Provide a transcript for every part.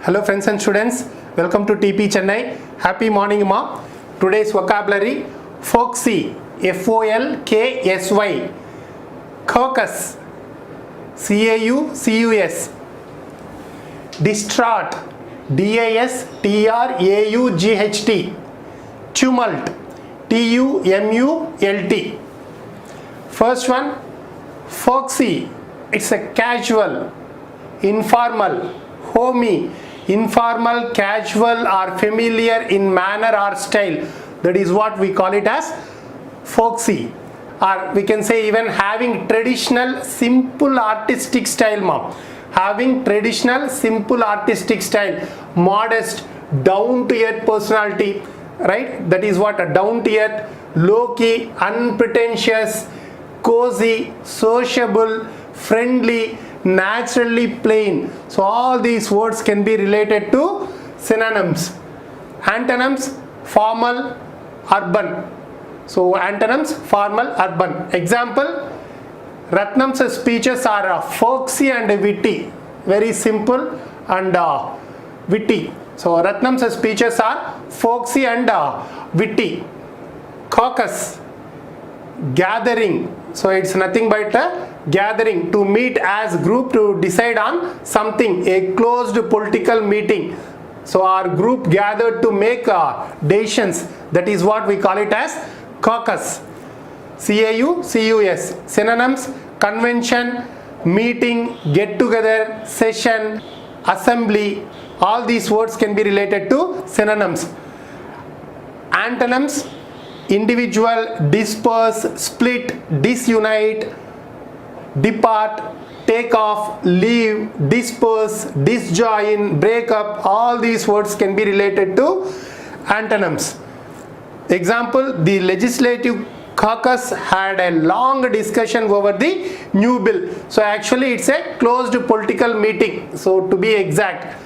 Hello friends and students, welcome to TP Chennai. Happy morning ma. Today's vocabulary: folksy, Folksy, caucus, Caucus, distraught, Distraught, tumult, Tumult. First one, folksy, it's a casual, informal, homey, informal, casual or familiar in manner or style. That is what we call it as folksy, or we can say even having traditional simple artistic style mom. Having traditional simple artistic style, modest, down to earth personality, right? That is what a down to earth, low key, unpretentious, cozy, sociable, friendly, naturally plain. So all these words can be related to synonyms. Antonyms: formal, urban. So antonyms: formal, urban. Example: Ratnam's speeches are folksy and witty, very simple and witty. So Ratnam's speeches are folksy and witty. Caucus, gathering. So it's nothing but a gathering, to meet as group to decide on something, a closed political meeting. So our group gathered to make decisions. That is what we call it as caucus. Caucus. Synonyms: convention, meeting, get together, session, assembly. All these words can be related to synonyms. Antonyms: individual, disperse, split, disunite, depart, take off, leave, disperse, disjoin, break up. All these words can be related to antonyms. Example: the legislative caucus had a long discussion over the new bill. So actually it's a closed political meeting, so to be exact.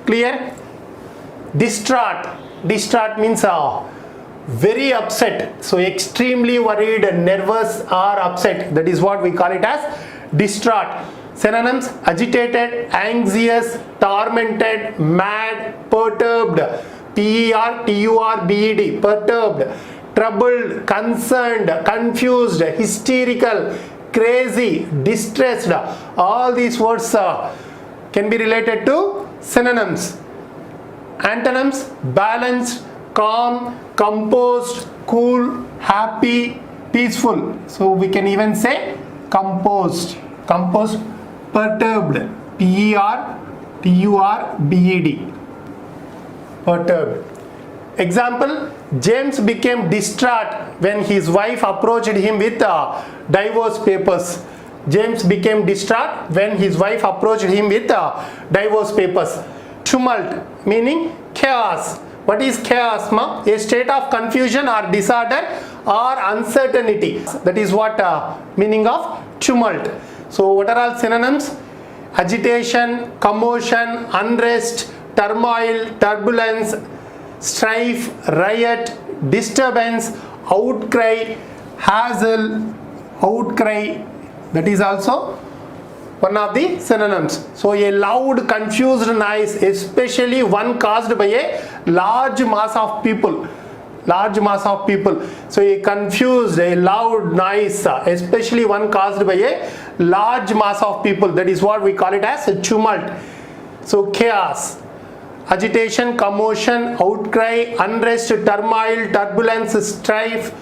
Clear? Distraught. Distraught means very upset, so extremely worried, nervous or upset. That is what we call it as distraught. Synonyms: agitated, anxious, tormented, mad, perturbed, Perturbed, perturbed, troubled, concerned, confused, hysterical, crazy, distressed. All these words can be related to synonyms. Antonyms: balanced, calm, composed, cool, happy, peaceful. So we can even say composed. Composed. Perturbed, Perturbed. Perturbed. Example: James became distraught when his wife approached him with divorce papers. James became distraught when his wife approached him with divorce papers. Tumult, meaning chaos. What is chaos, ma? A state of confusion or disorder or uncertainty. That is what meaning of tumult. So what are all synonyms? Agitation, commotion, unrest, turmoil, turbulence, strife, riot, disturbance, outcry, hassle, outcry. That is also one of the synonyms. So a loud, confused noise, especially one caused by a large mass of people. Large mass of people. So a confused, a loud noise, especially one caused by a large mass of people. That is what we call it as a tumult. So chaos, agitation, commotion, outcry, unrest, turmoil, turbulence, strife,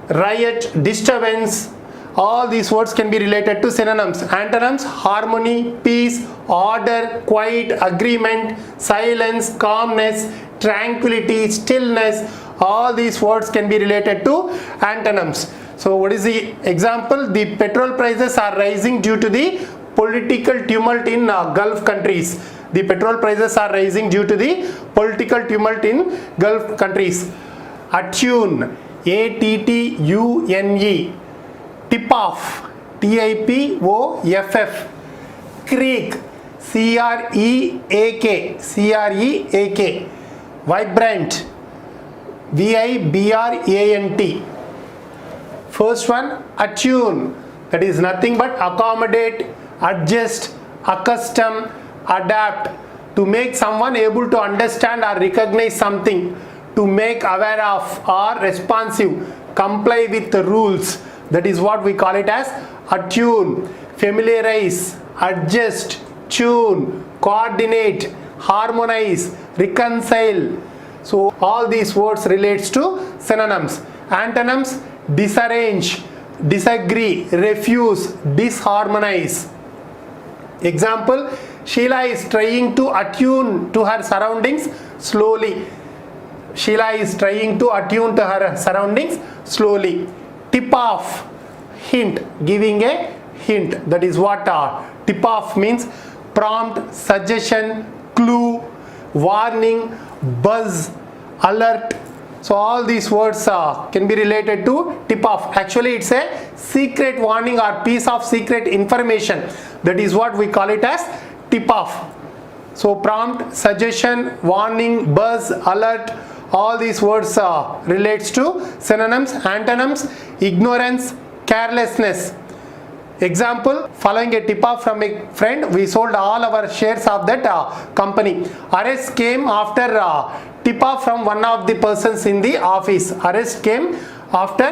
riot, disturbance. All these words can be related to synonyms. Antonyms: harmony, peace, order, quiet, agreement, silence, calmness, tranquility, stillness. All these words can be related to antonyms. So what is the example? The petrol prices are rising due to the political tumult in Gulf countries. The petrol prices are rising due to the political tumult in Gulf countries. Attune, Attune. Tip off, Tipoff. Creak, Creak. Vibrant, Vibrant. First one, attune. That is nothing but accommodate, adjust, accustom, adapt, to make someone able to understand or recognize something, to make aware of or responsive, comply with the rules. That is what we call it as attune, familiarize, adjust, tune, coordinate, harmonize, reconcile. So all these words relates to synonyms. Antonyms: disarrange, disagree, refuse, disharmonize. Example: Sheila is trying to attune to her surroundings slowly. Sheila is trying to attune to her surroundings slowly. Tip off, hint, giving a hint. That is what tip off means. Prompt, suggestion, clue, warning, buzz, alert. So all these words can be related to tip off. Actually it's a secret warning or piece of secret information. That is what we call it as tip off. So prompt, suggestion, warning, buzz, alert, all these words relates to synonyms. Antonyms: ignorance, carelessness. Example: following a tip off from a friend, we sold all our shares of that company. Arrest came after tip off from one of the persons in the office. Arrest came after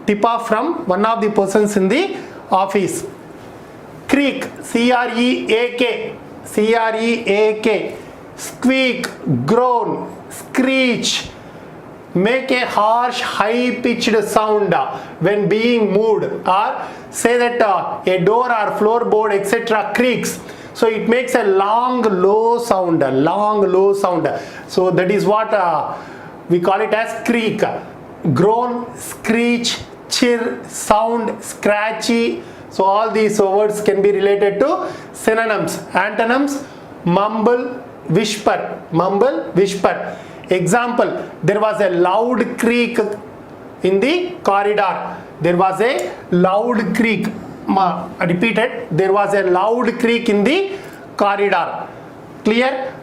tip off from one of the persons in the office. Creak, C-R-E-A-K, C-R-E-A-K. Squeak, groan, screech. Make a harsh, high-pitched sound when being moved, or say that a door or floorboard etc. creaks. So it makes a long, low sound, long, low sound. So that is what we call it as creak. Groan, screech, chirr, sound, scratchy. So all these words can be related to synonyms. Antonyms: mumble, whisper, mumble, whisper. Example: there was a loud creak in the corridor. There was a loud creak. Repeated, there was a loud creak in the corridor. Clear?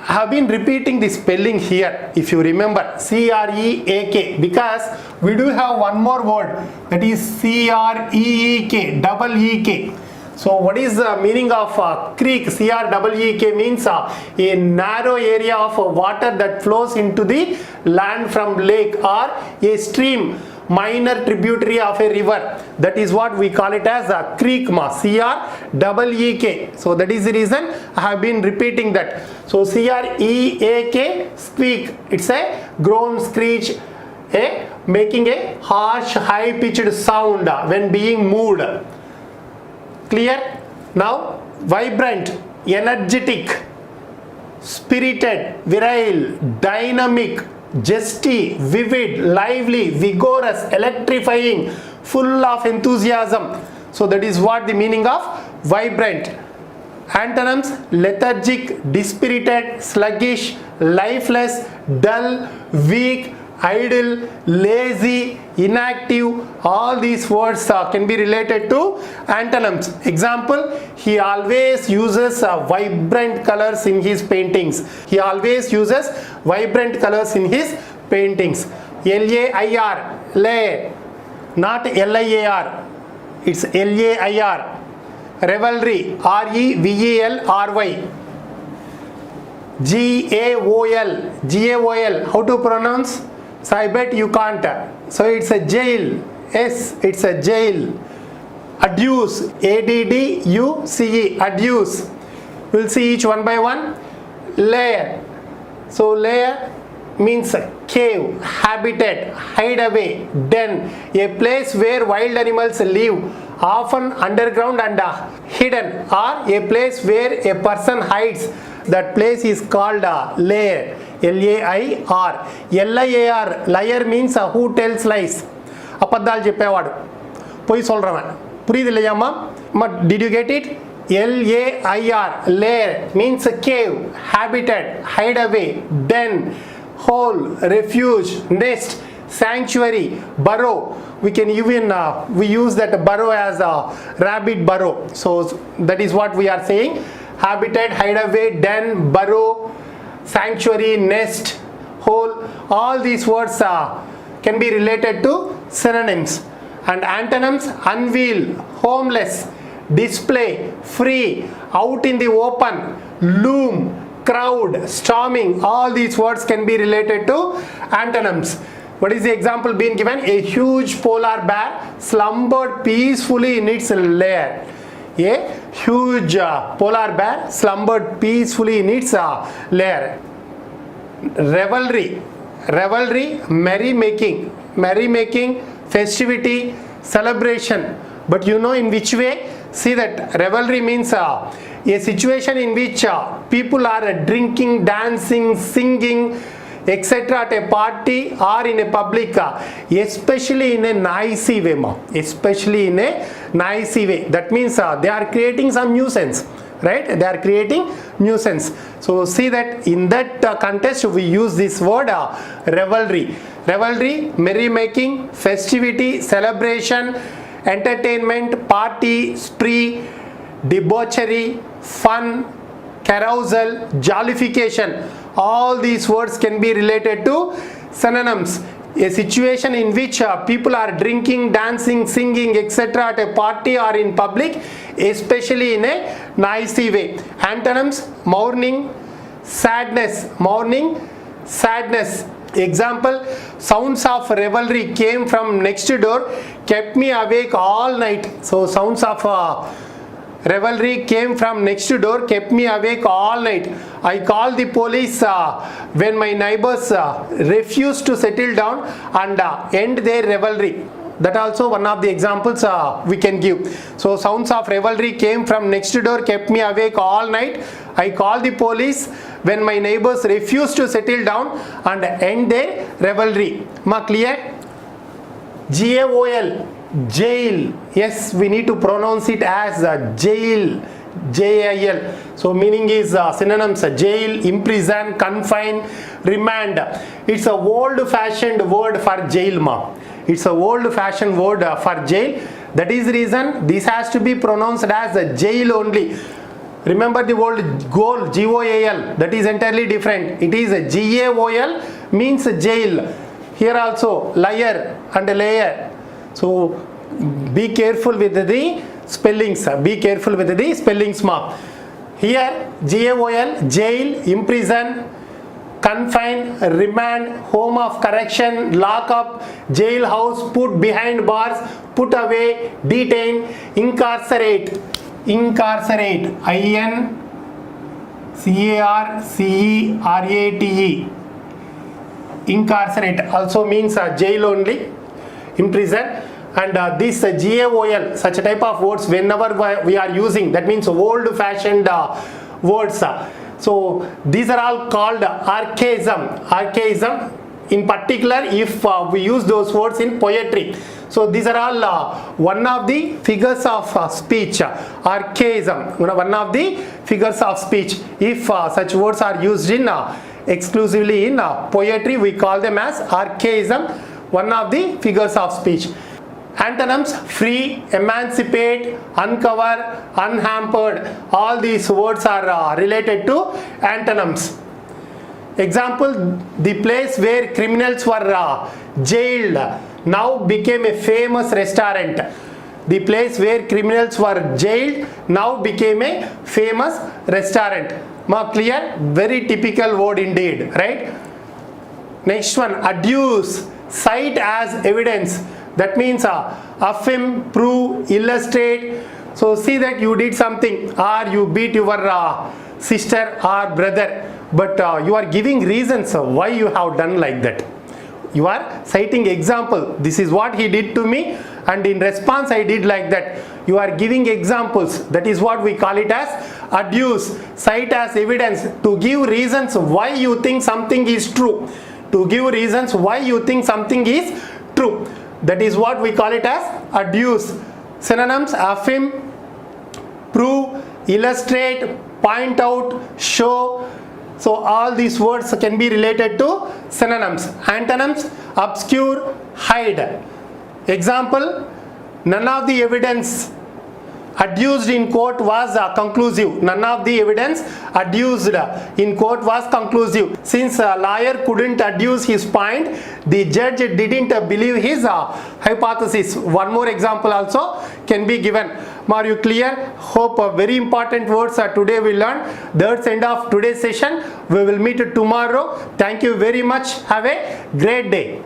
I have been repeating the spelling here, if you remember, C-R-E-A-K, because we do have one more word, that is C-R-E-E-K, double E-K. So what is the meaning of creek? C-R-E-E-K means a narrow area of water that flows into the land from lake or a stream, minor tributary of a river. That is what we call it as a creek, C-R-E-E-K. So that is the reason I have been repeating that. So C-R-E-A-K, squeak, it's a groan, screech, making a harsh, high-pitched sound when being moved. Clear? Now vibrant, energetic, spirited, virile, dynamic, zesty, vivid, lively, vigorous, electrifying, full of enthusiasm. So that is what the meaning of vibrant. Antonyms: lethargic, dispirited, sluggish, lifeless, dull, weak, idle, lazy, inactive. All these words can be related to antonyms. Example: he always uses vibrant colors in his paintings. He always uses vibrant colors in his paintings. L-A-I-R, lay, not L-I-A-R, it's L-A-I-R. Revelry, R-E-V-E-L-R-Y. G-A-O-L, G-A-O-L, how to pronounce? So I bet you can't. So it's a jail. Yes, it's a jail. Adduce, A-D-D-U-C-E, adduce. We'll see each one by one. Lair. So lair means cave, habitat, hideaway, den, a place where wild animals live, often underground and hidden, or a place where a person hides. That place is called lair. L-A-I-R. L-I-A-R, liar means who tells lies. అబద్ధాలు చెప్పేవాడు, పోయి சொல்றவன். புரியுது இல்லையாம்மா? Did you get it? L-A-I-R, lair means cave, habitat, hideaway, den, hole, refuge, nest, sanctuary, burrow. We can even we use that burrow as a rabbit burrow. So that is what we are saying. Habitat, hideaway, den, burrow, sanctuary, nest, hole. All these words can be related to synonyms. And antonyms: unveil, homeless, display, free, out in the open, loom, crowd, storming, all these words can be related to antonyms. What is the example being given? A huge polar bear slumbered peacefully in its lair. A huge polar bear slumbered peacefully in its lair. Revelry, merrymaking, festivity, celebration. But you know in which way? See that revelry means a situation in which people are drinking, dancing, singing, etc. at a party or in a public, especially in a noisy way. Especially in a noisy way. That means they are creating some nuisance. Right? They are creating nuisance. So see that in that context we use this word revelry. Revelry, merrymaking, festivity, celebration, entertainment, party, spree, debauchery, fun, carousel, jollification. All these words can be related to synonyms. A situation in which people are drinking, dancing, singing, etc. at a party or in public, especially in a noisy way. Antonyms: mourning, sadness. Example: sounds of revelry came from next door, kept me awake all night. So sounds of revelry came from next door, kept me awake all night. I called the police when my neighbors refused to settle down and end their revelry. That also one of the examples we can give. So sounds of revelry came from next door, kept me awake all night. I called the police when my neighbors refused to settle down and end their revelry. Clear? GAOL, jail. Yes, we need to pronounce it as jail. JIL. So meaning is synonyms: jail, imprison, confine, remand. It's a old-fashioned word for jail. It's a old-fashioned word for jail. That is the reason this has to be pronounced as a jail only. Remember the word goal, GOAL. That is entirely different. It is a GAOL, means jail. Here also liar and layer. So be careful with the spellings. Be careful with the spellings. Here GAOL, jail, imprison, confine, remand, home of correction, lock up, jailhouse, put behind bars, put away, detain, incarcerate. Incarcerate, INCARCERATE. Incarcerate also means jail only, imprison. And this GAOL, such a type of words whenever we are using, that means old fashioned words. So these are all called archaism. In particular, if we use those words in poetry. So these are all one of the figures of speech. Archaism, one of the figures of speech. If such words are used in exclusively in poetry, we call them as archaism, one of the figures of speech. Antonyms: free, emancipate, uncover, unhampered. All these words are related to antonyms. Example: the place where criminals were jailed now became a famous restaurant. The place where criminals were jailed now became a famous restaurant. Clear? Very typical word indeed, right? Next one, adduce, cite as evidence. That means affirm, prove, illustrate. So see that you did something, or you beat your sister or brother, but you are giving reasons why you have done like that. You are citing example. This is what he did to me, and in response I did like that. You are giving examples. That is what we call it as adduce, cite as evidence, to give reasons why you think something is true. To give reasons why you think something is true. That is what we call it as adduce. Synonyms: affirm, prove, illustrate, point out, show. So all these words can be related to synonyms. Antonyms: obscure, hide. Example: none of the evidence adduced in court was conclusive. None of the evidence adduced in court was conclusive. Since a lawyer couldn't adduce his point, the judge didn't believe his hypothesis. One more example also can be given. Are you clear? Hope very important words are today we learned. That's end of today's session. We will meet tomorrow. Thank you very much. Have a great day.